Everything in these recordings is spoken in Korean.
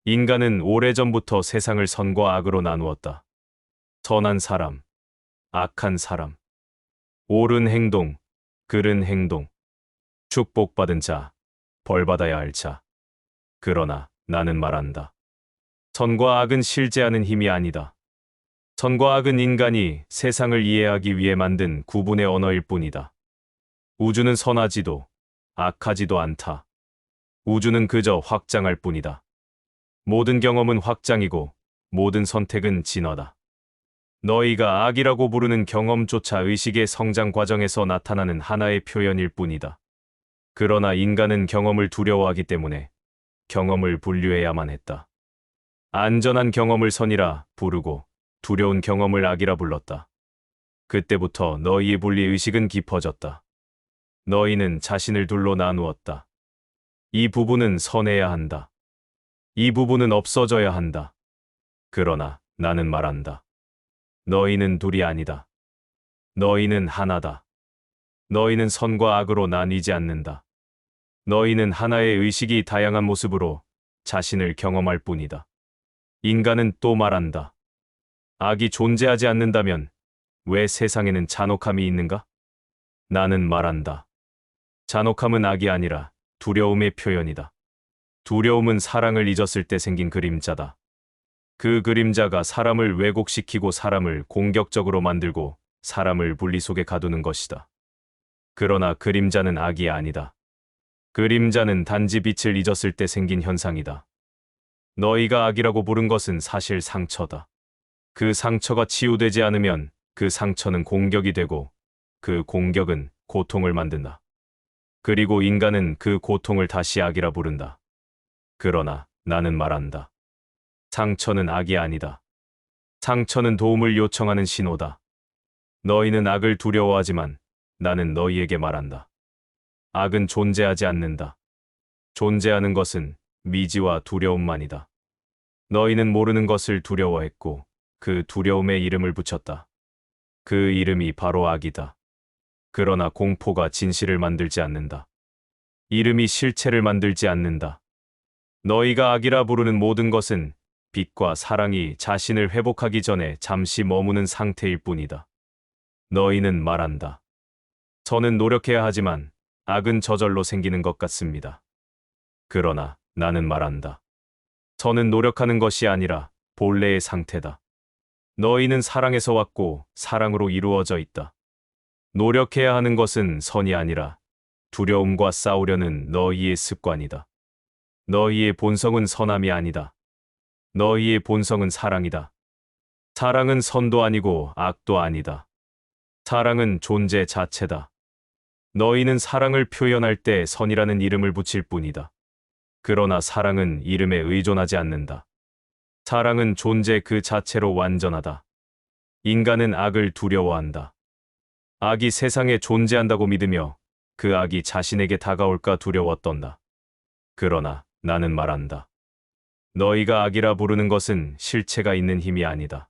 인간은 오래전부터 세상을 선과 악으로 나누었다. 선한 사람, 악한 사람, 옳은 행동, 그른 행동, 축복받은 자, 벌받아야 할 자. 그러나 나는 말한다. 선과 악은 실제하는 힘이 아니다. 선과 악은 인간이 세상을 이해하기 위해 만든 구분의 언어일 뿐이다. 우주는 선하지도 악하지도 않다. 우주는 그저 확장할 뿐이다. 모든 경험은 확장이고 모든 선택은 진화다. 너희가 악이라고 부르는 경험조차 의식의 성장 과정에서 나타나는 하나의 표현일 뿐이다. 그러나 인간은 경험을 두려워하기 때문에 경험을 분류해야만 했다. 안전한 경험을 선이라 부르고 두려운 경험을 악이라 불렀다. 그때부터 너희의 분리의식은 깊어졌다. 너희는 자신을 둘로 나누었다. 이 부분은 선해야 한다. 이 부분은 없어져야 한다. 그러나 나는 말한다. 너희는 둘이 아니다. 너희는 하나다. 너희는 선과 악으로 나뉘지 않는다. 너희는 하나의 의식이 다양한 모습으로 자신을 경험할 뿐이다. 인간은 또 말한다. 악이 존재하지 않는다면 왜 세상에는 잔혹함이 있는가? 나는 말한다. 잔혹함은 악이 아니라 두려움의 표현이다. 두려움은 사랑을 잊었을 때 생긴 그림자다. 그 그림자가 사람을 왜곡시키고 사람을 공격적으로 만들고 사람을 분리 속에 가두는 것이다. 그러나 그림자는 악이 아니다. 그림자는 단지 빛을 잊었을 때 생긴 현상이다. 너희가 악이라고 부른 것은 사실 상처다. 그 상처가 치유되지 않으면 그 상처는 공격이 되고 그 공격은 고통을 만든다. 그리고 인간은 그 고통을 다시 악이라 부른다. 그러나 나는 말한다. 상처는 악이 아니다. 상처는 도움을 요청하는 신호다. 너희는 악을 두려워하지만 나는 너희에게 말한다. 악은 존재하지 않는다. 존재하는 것은 미지와 두려움만이다. 너희는 모르는 것을 두려워했고 그 두려움에 이름을 붙였다. 그 이름이 바로 악이다. 그러나 공포가 진실을 만들지 않는다. 이름이 실체를 만들지 않는다. 너희가 악이라 부르는 모든 것은 빛과 사랑이 자신을 회복하기 전에 잠시 머무는 상태일 뿐이다. 너희는 말한다. 선은 노력해야 하지만 악은 저절로 생기는 것 같습니다. 그러나 나는 말한다. 선은 노력하는 것이 아니라 본래의 상태다. 너희는 사랑에서 왔고 사랑으로 이루어져 있다. 노력해야 하는 것은 선이 아니라 두려움과 싸우려는 너희의 습관이다. 너희의 본성은 선함이 아니다. 너희의 본성은 사랑이다. 사랑은 선도 아니고 악도 아니다. 사랑은 존재 자체다. 너희는 사랑을 표현할 때 선이라는 이름을 붙일 뿐이다. 그러나 사랑은 이름에 의존하지 않는다. 사랑은 존재 그 자체로 완전하다. 인간은 악을 두려워한다. 악이 세상에 존재한다고 믿으며 그 악이 자신에게 다가올까 두려워 떤다. 그러나 나는 말한다. 너희가 악이라 부르는 것은 실체가 있는 힘이 아니다.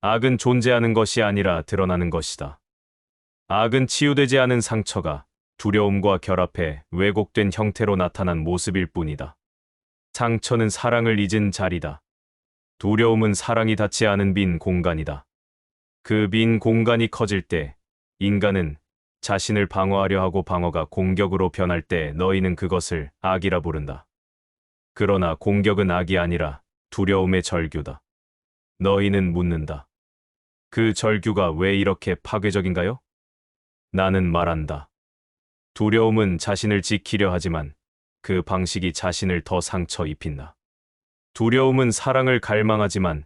악은 존재하는 것이 아니라 드러나는 것이다. 악은 치유되지 않은 상처가 두려움과 결합해 왜곡된 형태로 나타난 모습일 뿐이다. 상처는 사랑을 잊은 자리다. 두려움은 사랑이 닿지 않은 빈 공간이다. 그 빈 공간이 커질 때 인간은 자신을 방어하려 하고 방어가 공격으로 변할 때 너희는 그것을 악이라 부른다. 그러나 공격은 악이 아니라 두려움의 절규다. 너희는 묻는다. 그 절규가 왜 이렇게 파괴적인가요? 나는 말한다. 두려움은 자신을 지키려 하지만 그 방식이 자신을 더 상처 입힌다. 두려움은 사랑을 갈망하지만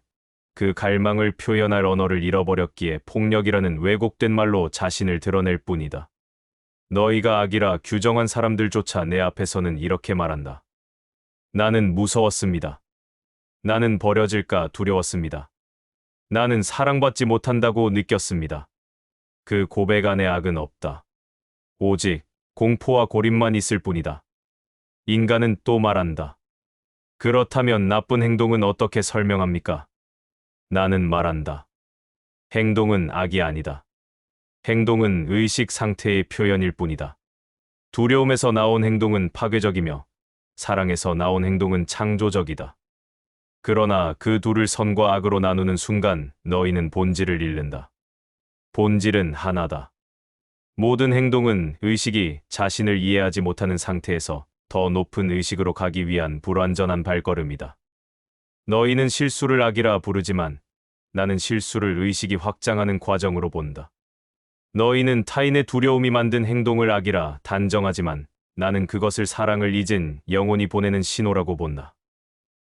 그 갈망을 표현할 언어를 잃어버렸기에 폭력이라는 왜곡된 말로 자신을 드러낼 뿐이다. 너희가 악이라 규정한 사람들조차 내 앞에서는 이렇게 말한다. 나는 무서웠습니다. 나는 버려질까 두려웠습니다. 나는 사랑받지 못한다고 느꼈습니다. 그 고백 안에 악은 없다. 오직 공포와 고립만 있을 뿐이다. 인간은 또 말한다. 그렇다면 나쁜 행동은 어떻게 설명합니까? 나는 말한다. 행동은 악이 아니다. 행동은 의식 상태의 표현일 뿐이다. 두려움에서 나온 행동은 파괴적이며 사랑에서 나온 행동은 창조적이다. 그러나 그 둘을 선과 악으로 나누는 순간 너희는 본질을 잃는다. 본질은 하나다. 모든 행동은 의식이 자신을 이해하지 못하는 상태에서 더 높은 의식으로 가기 위한 불완전한 발걸음이다. 너희는 실수를 악이라 부르지만 나는 실수를 의식이 확장하는 과정으로 본다. 너희는 타인의 두려움이 만든 행동을 악이라 단정하지만 나는 그것을 사랑을 잊은 영혼이 보내는 신호라고 본다.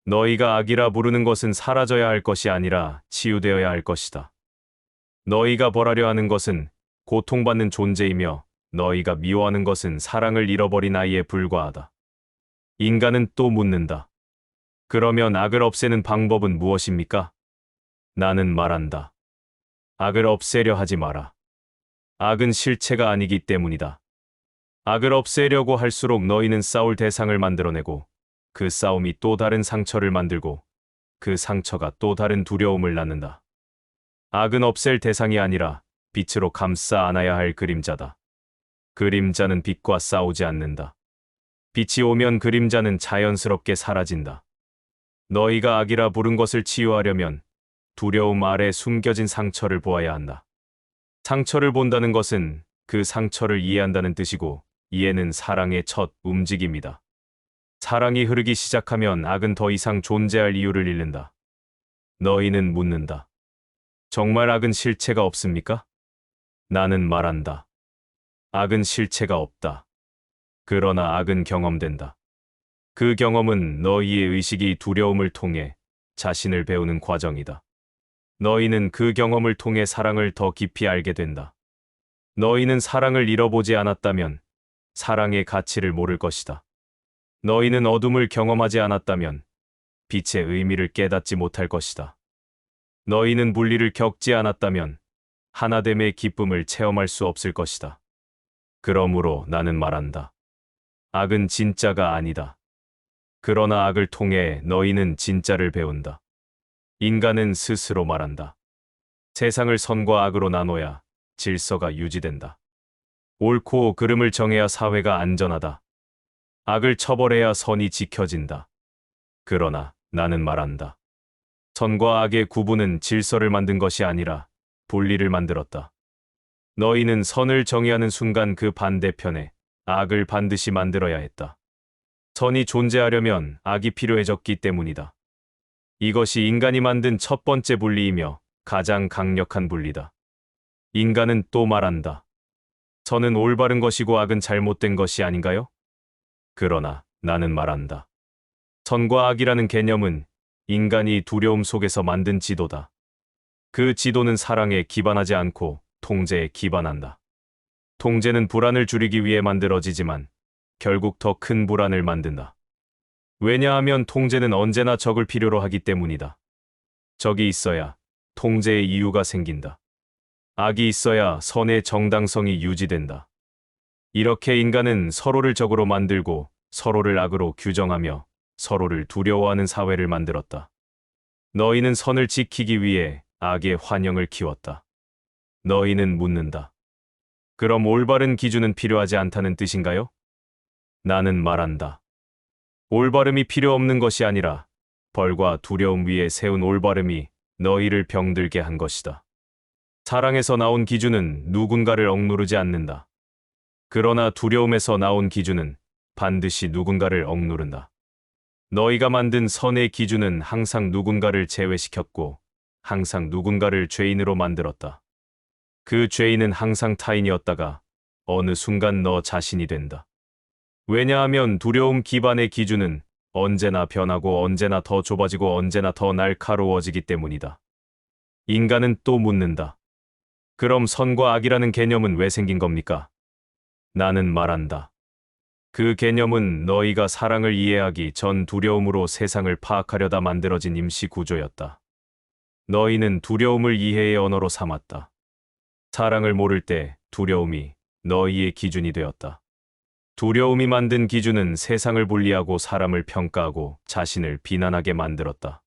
너희가 악이라 부르는 것은 사라져야 할 것이 아니라 치유되어야 할 것이다. 너희가 벌하려 하는 것은 고통받는 존재이며 너희가 미워하는 것은 사랑을 잃어버린 아이에 불과하다. 인간은 또 묻는다. 그러면 악을 없애는 방법은 무엇입니까? 나는 말한다. 악을 없애려 하지 마라. 악은 실체가 아니기 때문이다. 악을 없애려고 할수록 너희는 싸울 대상을 만들어내고 그 싸움이 또 다른 상처를 만들고 그 상처가 또 다른 두려움을 낳는다. 악은 없앨 대상이 아니라 빛으로 감싸 안아야 할 그림자다. 그림자는 빛과 싸우지 않는다. 빛이 오면 그림자는 자연스럽게 사라진다. 너희가 악이라 부른 것을 치유하려면 두려움 아래 숨겨진 상처를 보아야 한다. 상처를 본다는 것은 그 상처를 이해한다는 뜻이고 이해는 사랑의 첫 움직임이다. 사랑이 흐르기 시작하면 악은 더 이상 존재할 이유를 잃는다. 너희는 묻는다. 정말 악은 실체가 없습니까? 나는 말한다. 악은 실체가 없다. 그러나 악은 경험된다. 그 경험은 너희의 의식이 두려움을 통해 자신을 배우는 과정이다. 너희는 그 경험을 통해 사랑을 더 깊이 알게 된다. 너희는 사랑을 잃어보지 않았다면 사랑의 가치를 모를 것이다. 너희는 어둠을 경험하지 않았다면 빛의 의미를 깨닫지 못할 것이다. 너희는 분리를 겪지 않았다면 하나됨의 기쁨을 체험할 수 없을 것이다. 그러므로 나는 말한다. 악은 진짜가 아니다. 그러나 악을 통해 너희는 진짜를 배운다. 인간은 스스로 말한다. 세상을 선과 악으로 나눠야 질서가 유지된다. 옳고 그름을 정해야 사회가 안전하다. 악을 처벌해야 선이 지켜진다. 그러나 나는 말한다. 선과 악의 구분은 질서를 만든 것이 아니라 분리를 만들었다. 너희는 선을 정의하는 순간 그 반대편에 악을 반드시 만들어야 했다. 선이 존재하려면 악이 필요해졌기 때문이다. 이것이 인간이 만든 첫 번째 분리이며 가장 강력한 분리다. 인간은 또 말한다. 선은 올바른 것이고 악은 잘못된 것이 아닌가요? 그러나 나는 말한다. 선과 악이라는 개념은 인간이 두려움 속에서 만든 지도다. 그 지도는 사랑에 기반하지 않고 통제에 기반한다. 통제는 불안을 줄이기 위해 만들어지지만 결국 더 큰 불안을 만든다. 왜냐하면 통제는 언제나 적을 필요로 하기 때문이다. 적이 있어야 통제의 이유가 생긴다. 악이 있어야 선의 정당성이 유지된다. 이렇게 인간은 서로를 적으로 만들고 서로를 악으로 규정하며 서로를 두려워하는 사회를 만들었다. 너희는 선을 지키기 위해 악의 환영을 키웠다. 너희는 묻는다. 그럼 올바른 기준은 필요하지 않다는 뜻인가요? 나는 말한다. 올바름이 필요 없는 것이 아니라 벌과 두려움 위에 세운 올바름이 너희를 병들게 한 것이다. 사랑에서 나온 기준은 누군가를 억누르지 않는다. 그러나 두려움에서 나온 기준은 반드시 누군가를 억누른다. 너희가 만든 선의 기준은 항상 누군가를 제외시켰고 항상 누군가를 죄인으로 만들었다. 그 죄인은 항상 타인이었다가 어느 순간 너 자신이 된다. 왜냐하면 두려움 기반의 기준은 언제나 변하고 언제나 더 좁아지고 언제나 더 날카로워지기 때문이다. 인간은 또 묻는다. 그럼 선과 악이라는 개념은 왜 생긴 겁니까? 나는 말한다. 그 개념은 너희가 사랑을 이해하기 전 두려움으로 세상을 파악하려다 만들어진 임시 구조였다. 너희는 두려움을 이해의 언어로 삼았다. 사랑을 모를 때 두려움이 너희의 기준이 되었다. 두려움이 만든 기준은 세상을 분리하고 사람을 평가하고 자신을 비난하게 만들었다.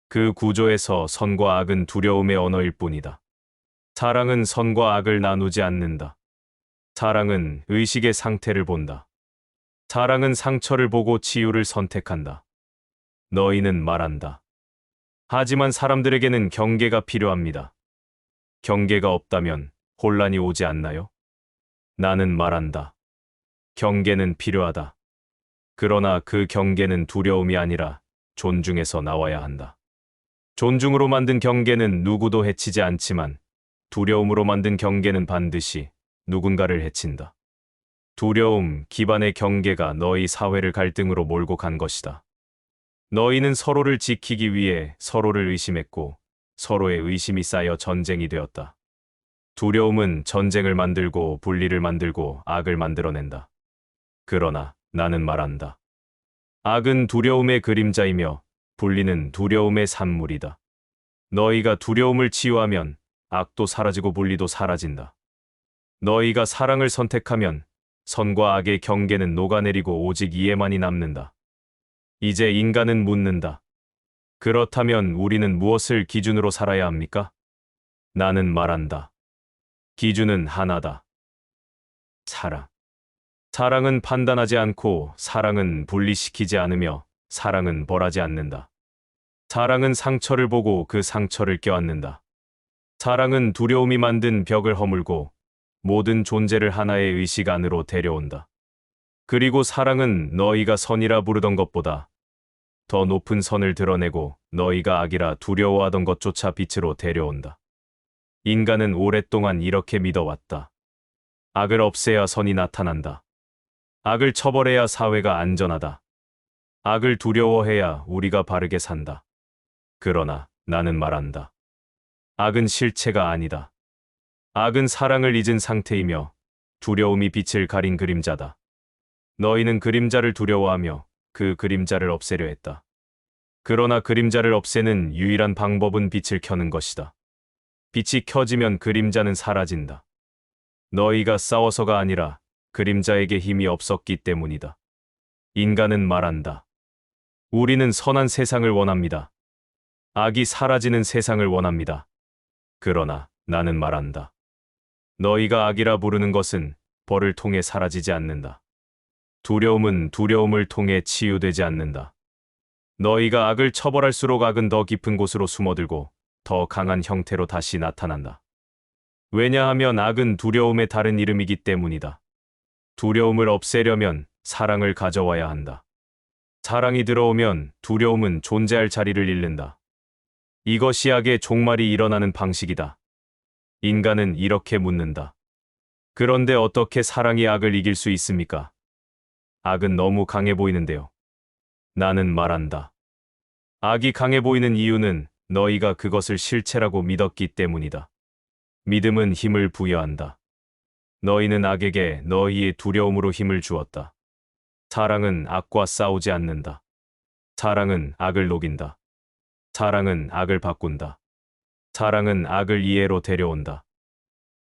그 구조에서 선과 악은 두려움의 언어일 뿐이다. 사랑은 선과 악을 나누지 않는다. 사랑은 의식의 상태를 본다. 사랑은 상처를 보고 치유를 선택한다. 너희는 말한다. 하지만 사람들에게는 경계가 필요합니다. 경계가 없다면 혼란이 오지 않나요? 나는 말한다. 경계는 필요하다. 그러나 그 경계는 두려움이 아니라 존중에서 나와야 한다. 존중으로 만든 경계는 누구도 해치지 않지만 두려움으로 만든 경계는 반드시 누군가를 해친다. 두려움 기반의 경계가 너희 사회를 갈등으로 몰고 간 것이다. 너희는 서로를 지키기 위해 서로를 의심했고 서로의 의심이 쌓여 전쟁이 되었다. 두려움은 전쟁을 만들고 분리를 만들고 악을 만들어낸다. 그러나 나는 말한다. 악은 두려움의 그림자이며 분리는 두려움의 산물이다. 너희가 두려움을 치유하면 악도 사라지고 분리도 사라진다. 너희가 사랑을 선택하면 선과 악의 경계는 녹아내리고 오직 이해만이 남는다. 이제 인간은 묻는다. 그렇다면 우리는 무엇을 기준으로 살아야 합니까? 나는 말한다. 기준은 하나다. 사랑. 사랑은 판단하지 않고 사랑은 분리시키지 않으며 사랑은 벌하지 않는다. 사랑은 상처를 보고 그 상처를 껴안는다. 사랑은 두려움이 만든 벽을 허물고 모든 존재를 하나의 의식 안으로 데려온다. 그리고 사랑은 너희가 선이라 부르던 것보다 더 높은 선을 드러내고 너희가 악이라 두려워하던 것조차 빛으로 데려온다. 인간은 오랫동안 이렇게 믿어왔다. 악을 없애야 선이 나타난다. 악을 처벌해야 사회가 안전하다. 악을 두려워해야 우리가 바르게 산다. 그러나 나는 말한다. 악은 실체가 아니다. 악은 사랑을 잊은 상태이며 두려움이 빛을 가린 그림자다. 너희는 그림자를 두려워하며 그 그림자를 없애려 했다. 그러나 그림자를 없애는 유일한 방법은 빛을 켜는 것이다. 빛이 켜지면 그림자는 사라진다. 너희가 싸워서가 아니라 그림자에게 힘이 없었기 때문이다. 인간은 말한다. 우리는 선한 세상을 원합니다. 악이 사라지는 세상을 원합니다. 그러나 나는 말한다. 너희가 악이라 부르는 것은 벌을 통해 사라지지 않는다. 두려움은 두려움을 통해 치유되지 않는다. 너희가 악을 처벌할수록 악은 더 깊은 곳으로 숨어들고 더 강한 형태로 다시 나타난다. 왜냐하면 악은 두려움의 다른 이름이기 때문이다. 두려움을 없애려면 사랑을 가져와야 한다. 사랑이 들어오면 두려움은 존재할 자리를 잃는다. 이것이 악의 종말이 일어나는 방식이다. 인간은 이렇게 묻는다. 그런데 어떻게 사랑이 악을 이길 수 있습니까? 악은 너무 강해 보이는데요. 나는 말한다. 악이 강해 보이는 이유는 너희가 그것을 실체라고 믿었기 때문이다. 믿음은 힘을 부여한다. 너희는 악에게 너희의 두려움으로 힘을 주었다. 사랑은 악과 싸우지 않는다. 사랑은 악을 녹인다. 사랑은 악을 바꾼다. 사랑은 악을 이해로 데려온다.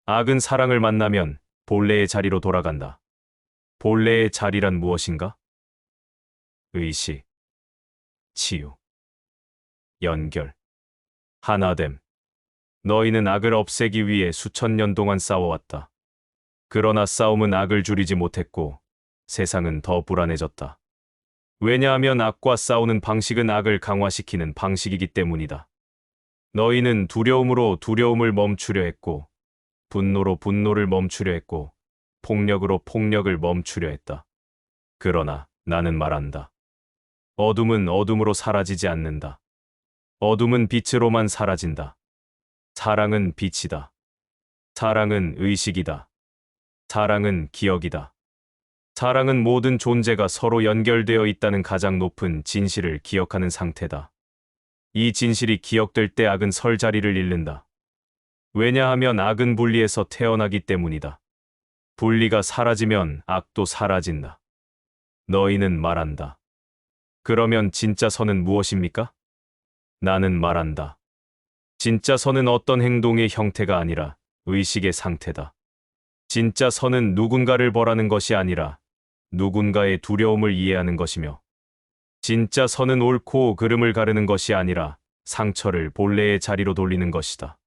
악은 사랑을 만나면 본래의 자리로 돌아간다. 본래의 자리란 무엇인가? 의식, 치유, 연결, 하나됨. 너희는 악을 없애기 위해 수천 년 동안 싸워왔다. 그러나 싸움은 악을 줄이지 못했고 세상은 더 불안해졌다. 왜냐하면 악과 싸우는 방식은 악을 강화시키는 방식이기 때문이다. 너희는 두려움으로 두려움을 멈추려 했고 분노로 분노를 멈추려 했고 폭력으로 폭력을 멈추려 했다. 그러나 나는 말한다. 어둠은 어둠으로 사라지지 않는다. 어둠은 빛으로만 사라진다. 사랑은 빛이다. 사랑은 의식이다. 사랑은 기억이다. 사랑은 모든 존재가 서로 연결되어 있다는 가장 높은 진실을 기억하는 상태다. 이 진실이 기억될 때 악은 설 자리를 잃는다. 왜냐하면 악은 분리에서 태어나기 때문이다. 분리가 사라지면 악도 사라진다. 너희는 말한다. 그러면 진짜 선은 무엇입니까? 나는 말한다. 진짜 선은 어떤 행동의 형태가 아니라 의식의 상태다. 진짜 선은 누군가를 벌하는 것이 아니라 누군가의 두려움을 이해하는 것이며 진짜 선은 옳고 그름을 가르는 것이 아니라 상처를 본래의 자리로 돌리는 것이다.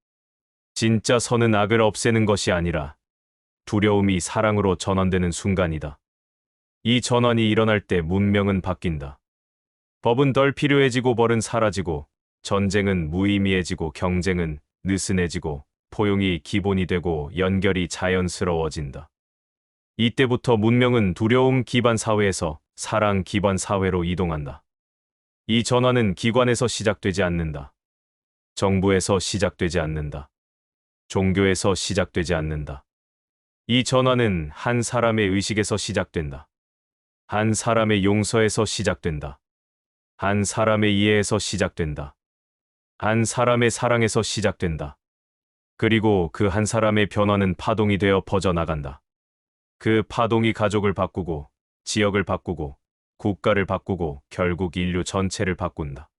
진짜 선은 악을 없애는 것이 아니라 두려움이 사랑으로 전환되는 순간이다. 이 전환이 일어날 때 문명은 바뀐다. 법은 덜 필요해지고 벌은 사라지고 전쟁은 무의미해지고 경쟁은 느슨해지고 포용이 기본이 되고 연결이 자연스러워진다. 이때부터 문명은 두려움 기반 사회에서 사랑 기반 사회로 이동한다. 이 전환은 기관에서 시작되지 않는다. 정부에서 시작되지 않는다. 종교에서 시작되지 않는다. 이 전환은 한 사람의 의식에서 시작된다. 한 사람의 용서에서 시작된다. 한 사람의 이해에서 시작된다. 한 사람의 사랑에서 시작된다. 그리고 그 한 사람의 변화는 파동이 되어 퍼져나간다. 그 파동이 가족을 바꾸고, 지역을 바꾸고, 국가를 바꾸고, 결국 인류 전체를 바꾼다.